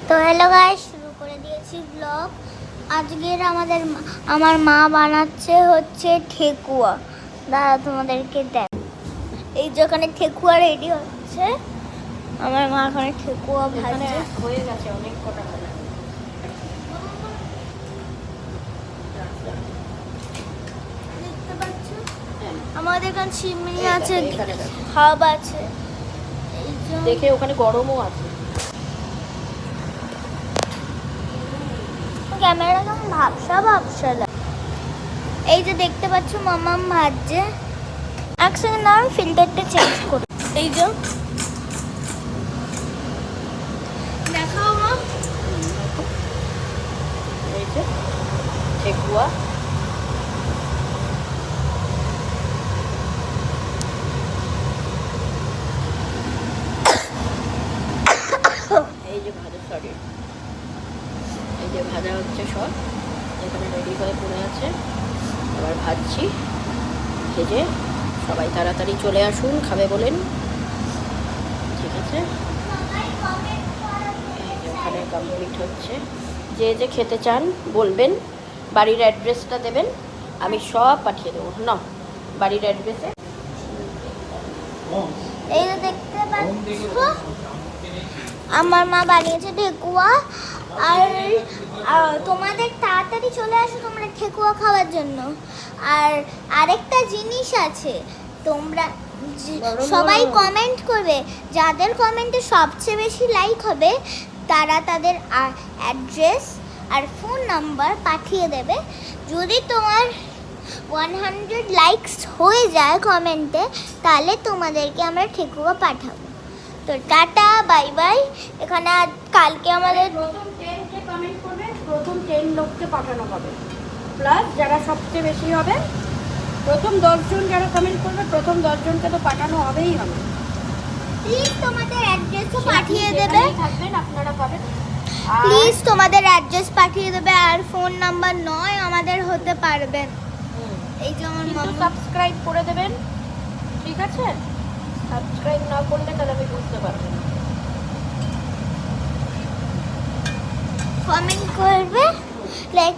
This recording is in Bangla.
তো হ্যালো গাইস, শুরু করে দিয়েছি ব্লগ। আজকের আমার মা বানাচ্ছে হচ্ছে ঠেকুয়া। দাঁড়া তোমাদেরকে দেখ, এই যে ওখানে ঠেকুয়া রেডি হচ্ছে। আমার মা ওখানে ঠেকুয়া ভাজছে। হয়ে গেছে অনেক কটা খানা। দেখতে পাচ্ছ আমাদের এখানে চিমনি আছে, এখানে হাব আছে। এই যে দেখে ওখানে গরমও আছে। ক্যামেরা কেমন ভাবসা ভাবসা লাগে। এই যে দেখতে পাচ্ছ মামাম ভাজছে। এক সেকেন্ড দাঁড়াও, ফিল্টারটা চেঞ্জ করি। এই যে দেখাও মা, এই যে ঠেকুয়া, এই যে ভাজা, সরি এই যে ভাজা হচ্ছে সব, এখানে রেডি হয়ে পড়ে আছে। আবার ভাজছি, ভেজে সবাই তাড়াতাড়ি চলে আসুন, খাবে বলেন। ঠিক আছে, এই যে ওখানে কমপ্লিট হচ্ছে। যে যে খেতে চান বলবেন, বাড়ির অ্যাড্রেসটা দেবেন, আমি সব পাঠিয়ে দেবো। না, বাড়ির অ্যাড্রেসে। এই যে দেখতে পাচ্ছ আমার মা বানিয়েছে ঠেকুয়া। আর তোমাদের তাড়াতাড়ি চলে আসো তোমরা ঠেকুয়া খাওয়ার জন্য। আর আরেকটা জিনিস আছে, তোমরা সবাই কমেন্ট করবে, যাদের কমেন্টে সবচেয়ে বেশি লাইক হবে তারা তাদের অ্যাড্রেস আর ফোন নাম্বার পাঠিয়ে দেবে। যদি তোমার 100 লাইকস হয়ে যায় কমেন্টে, তাহলে তোমাদেরকে আমরা ঠেকুয়া পাঠাবো। তো টাটা, বাই বাই। এখানে কালকে আমাদের প্রথম 10 কে কমেন্ট করবে, প্রথম 10 লোককে পাঠানো হবে। প্লাস যারা সবচেয়ে বেশি হবে, প্রথম 10 জন যারা কমেন্ট করবে, প্রথম 10 জনকে তো পাঠানো হবেই হবে। প্লিজ তোমাদের অ্যাড্রেসও পাঠিয়ে দেবে। থাকবেন আপনারা পাবেন। প্লিজ তোমাদের অ্যাড্রেস পাঠিয়ে দেবে, আর ফোন নাম্বার নয় আমাদের হতে পারবেন। এই যে আমার কিন্তু মামা সাবস্ক্রাইব করে দেবেন, ঠিক আছে? সাবস্ক্রাইব না করলে তাহলে আমি বুঝতে পারবো না। কমেন্ট করবে, লাইক